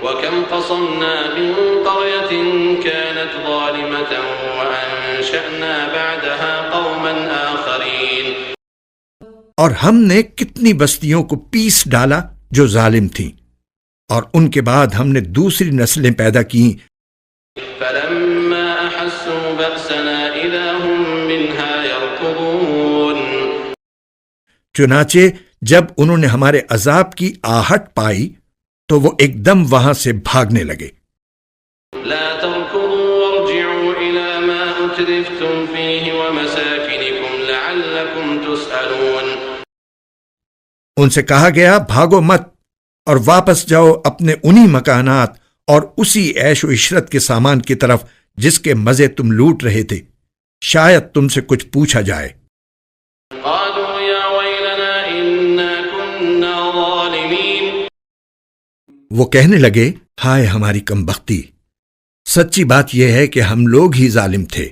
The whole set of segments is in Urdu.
وَكَمْ قَصَمْنَا مِنْ قَرْيَةٍ كَانَتْ ظَالِمَةً وَأَنشَأْنَا بَعْدَهَا قَوْمًا آخَرِينَ۔ اور ہم نے کتنی بستیوں کو پیس ڈالا جو ظالم تھیں، اور ان کے بعد ہم نے دوسری نسلیں پیدا کیں۔ فَلَمَّا أَحَسُّوا بَأْسَنَا إِذَا هُمْ مِنْهَا يَرْكُضُونَ۔ چنانچہ جب انہوں نے ہمارے عذاب کی آہٹ پائی تو وہ ایک دم وہاں سے بھاگنے لگے۔ لَا تَرْكُضُوا وَارْجِعُوا إِلَى مَا أُتْرِفْتُمْ فِيهِ وَمَسَاكِنِكُمْ لَعَلَّكُمْ تُسْأَلُونَ۔ ان سے کہا گیا بھاگو مت اور واپس جاؤ اپنے انہی مکانات اور اسی عیش و عشرت کے سامان کی طرف جس کے مزے تم لوٹ رہے تھے، شاید تم سے کچھ پوچھا جائے۔ قالوا يا ويلنا إنا كنا ظالمين۔ وہ کہنے لگے ہائے ہماری کم بختی، سچی بات یہ ہے کہ ہم لوگ ہی ظالم تھے۔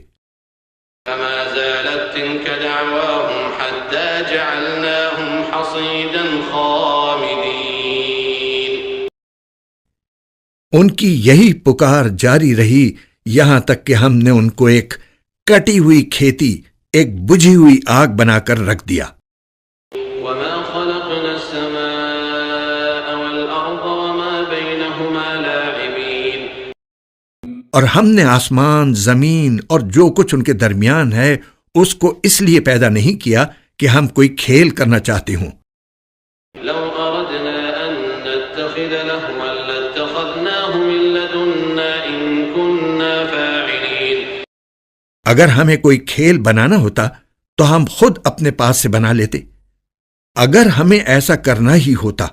فما زالت تلك دعواهم حتى جعلناهم حصيدا خامدين۔ ان کی یہی پکار جاری رہی یہاں تک کہ ہم نے ان کو ایک کٹی ہوئی کھیتی، ایک بجھی ہوئی آگ بنا کر رکھ دیا۔ وما خلقنا السماء والأرض وما بينهما لاعبين۔ اور ہم نے آسمان، زمین اور جو کچھ ان کے درمیان ہے اس کو اس لیے پیدا نہیں کیا کہ ہم کوئی کھیل کرنا چاہتے ہوں۔ لو أردنا أن نتخذ لهوا لاتخذناه من لدنا إن كنا فاعلين۔ اگر ہمیں کوئی کھیل بنانا ہوتا تو ہم خود اپنے پاس سے بنا لیتے، اگر ہمیں ایسا کرنا ہی ہوتا۔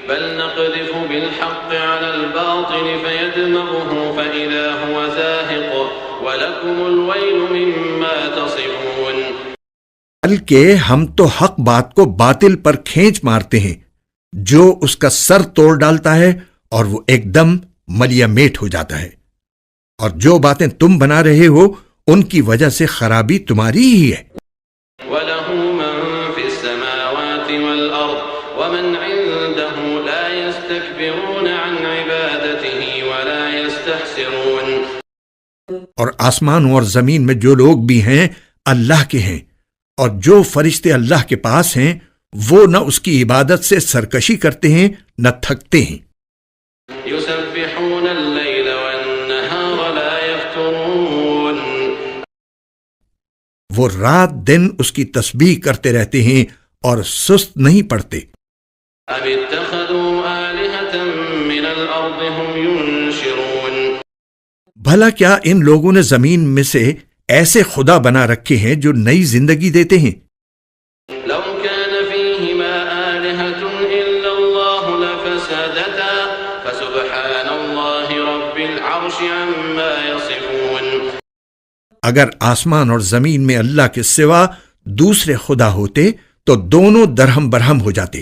بل نقذف بالحق على الباطل فيدمغه فإذا هو زاهق ولكم الويل مما تصفون۔ بلکہ ہم تو حق بات کو باطل پر کھینچ مارتے ہیں، جو اس کا سر توڑ ڈالتا ہے اور وہ ایک دم ملیا میٹ ہو جاتا ہے، اور جو باتیں تم بنا رہے ہو ان کی وجہ سے خرابی تمہاری ہی ہے۔ وَلَهُ مَن فِي السَّمَاوَاتِ وَالْأَرْضِ وَمَنْ عِندَهُ لَا يَسْتَكْبِرُونَ عَنْ عِبَادَتِهِ وَلَا يَسْتَحْسِرُونَ۔ اور آسمانوں اور زمین میں جو لوگ بھی ہیں اللہ کے ہیں، اور جو فرشتے اللہ کے پاس ہیں وہ نہ اس کی عبادت سے سرکشی کرتے ہیں نہ تھکتے ہیں۔ يُسَبِّحُونَ اللَّيْلَ وَالنَّهَارَ لَا يَفْتُرُونَ۔ وہ رات دن اس کی تسبیح کرتے رہتے ہیں اور سست نہیں پڑتے۔ أَمِ اتَّخَذُوا آلِهَةً مِّنَ الْأَرْضِ هُمْ يُنشِرُونَ۔ بھلا کیا ان لوگوں نے زمین میں سے ایسے خدا بنا رکھے ہیں جو نئی زندگی دیتے ہیں؟ لو كان فيهما آلهة إلا الله لفسدتا فسبحان الله رب العرش عما يصفون۔ اگر آسمان اور زمین میں اللہ کے سوا دوسرے خدا ہوتے تو دونوں درہم برہم ہو جاتے،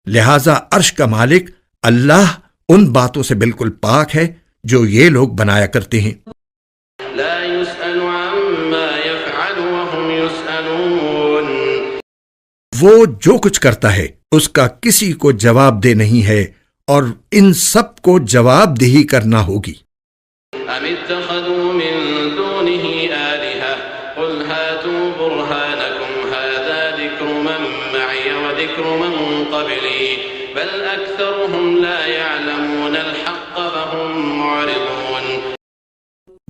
لہذا عرش کا مالک اللہ ان باتوں سے بالکل پاک ہے جو یہ لوگ بنایا کرتے ہیں۔ لا يسأل عما يفعل وهم يسألون۔ وہ جو کچھ کرتا ہے اس کا کسی کو جواب دہ نہیں ہے، اور ان سب کو جواب دہی کرنا ہوگی۔ أم اتخذوا من دونه آلهة قل هاتوا برهانكم هذا ذكر من معي وذكر من قبلي بل أكثرهم لا يعلمون الحق فهم معرضون۔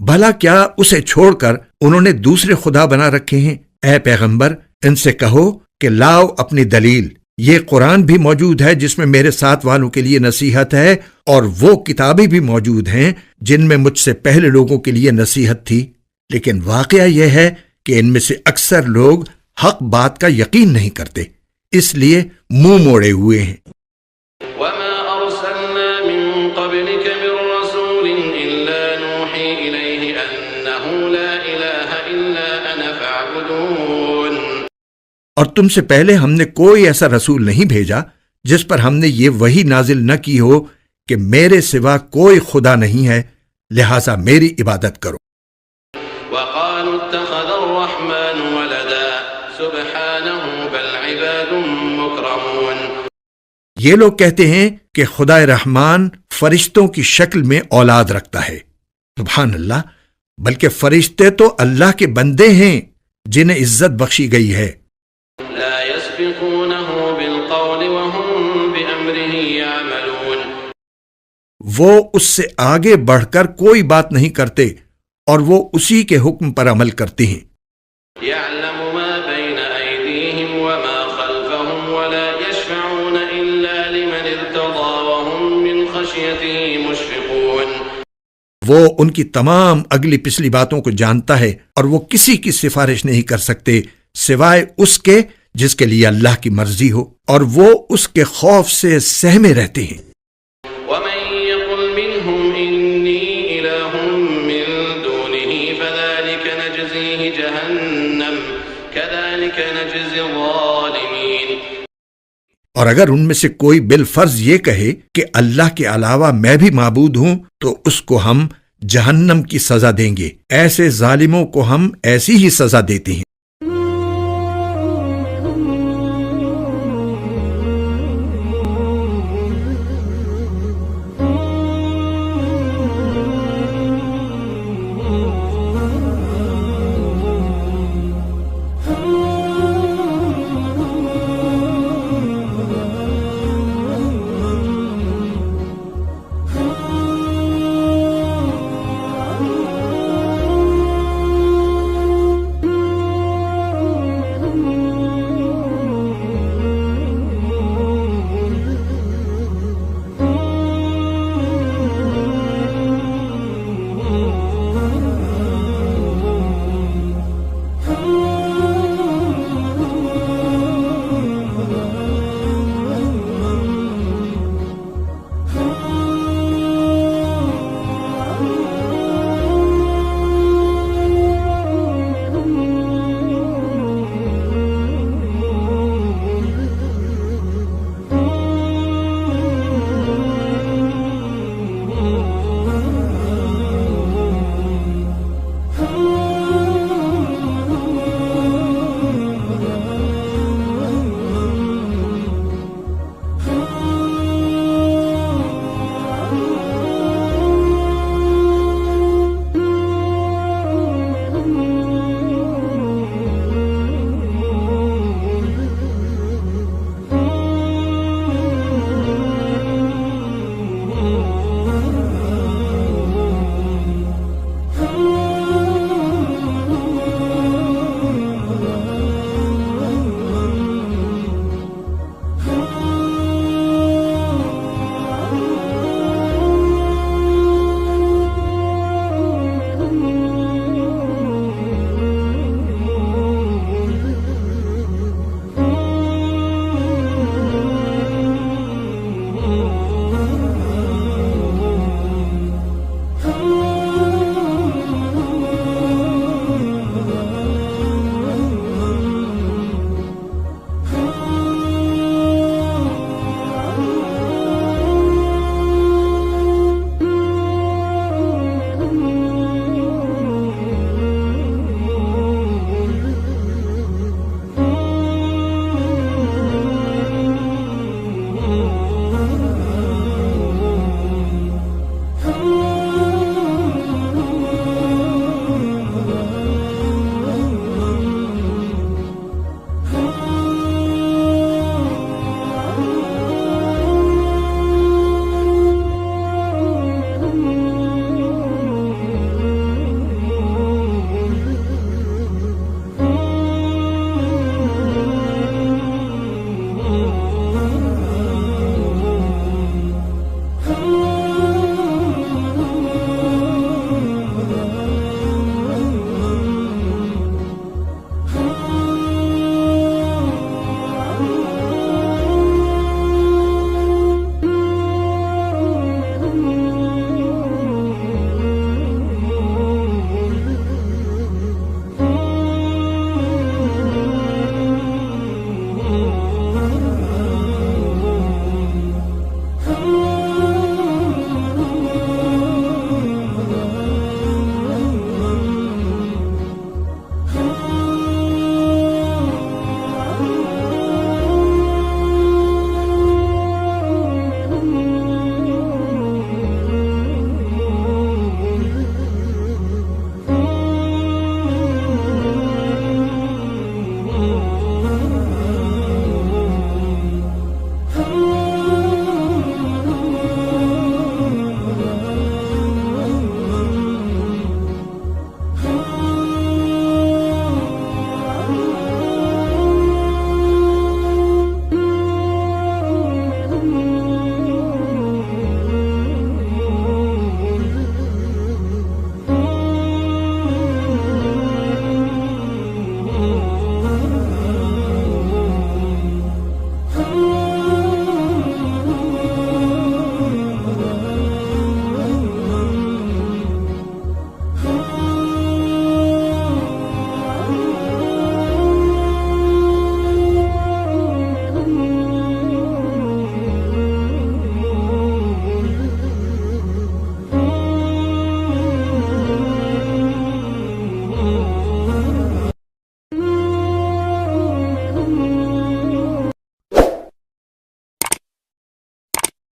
بھلا کیا اسے چھوڑ کر انہوں نے دوسرے خدا بنا رکھے ہیں؟ اے پیغمبر ان سے کہو کہ لاؤ اپنی دلیل، یہ قرآن بھی موجود ہے جس میں میرے ساتھ والوں کے لیے نصیحت ہے، اور وہ کتابیں بھی موجود ہیں جن میں مجھ سے پہلے لوگوں کے لیے نصیحت تھی، لیکن واقعہ یہ ہے کہ ان میں سے اکثر لوگ حق بات کا یقین نہیں کرتے، اس لیے منہ موڑے ہوئے ہیں۔ وما أرسلنا من قبلك من رسول إلا نوحي إليه أنه لا إله إلا أنا فاعبدون۔ اور تم سے پہلے ہم نے کوئی ایسا رسول نہیں بھیجا جس پر ہم نے یہ وحی نازل نہ کی ہو کہ میرے سوا کوئی خدا نہیں ہے، لہذا میری عبادت کرو۔ وقالوا اتخذ الرحمن ولدا سبحانه بل عباد مكرمون۔ یہ لوگ کہتے ہیں کہ خدا رحمان فرشتوں کی شکل میں اولاد رکھتا ہے۔ سبحان اللہ، بلکہ فرشتے تو اللہ کے بندے ہیں جنہیں عزت بخشی گئی ہے۔ لا يسبقونه بالقول وهم بأمره يعملون۔ وہ اس سے آگے بڑھ کر کوئی بات نہیں کرتے اور وہ اسی کے حکم پر عمل کرتے ہیں۔ يعلم ما بين أيديهم وما خلفهم ولا يشفعون إلا لمن ارتضى وهم من خشيته مشفقون۔ وہ ان کی تمام اگلی پچھلی باتوں کو جانتا ہے اور وہ کسی کی سفارش نہیں کر سکتے سوائے اس کے جس کے لیے اللہ کی مرضی ہو، اور وہ اس کے خوف سے سہمے رہتے ہیں۔ ومن يقل منهم إني إله من دونه فذلك نجزيه جهنم كذلك نجزي الظالمين۔ اور اگر ان میں سے کوئی بالفرض یہ کہے کہ اللہ کے علاوہ میں بھی معبود ہوں تو اس کو ہم جہنم کی سزا دیں گے، ایسے ظالموں کو ہم ایسی ہی سزا دیتے ہیں۔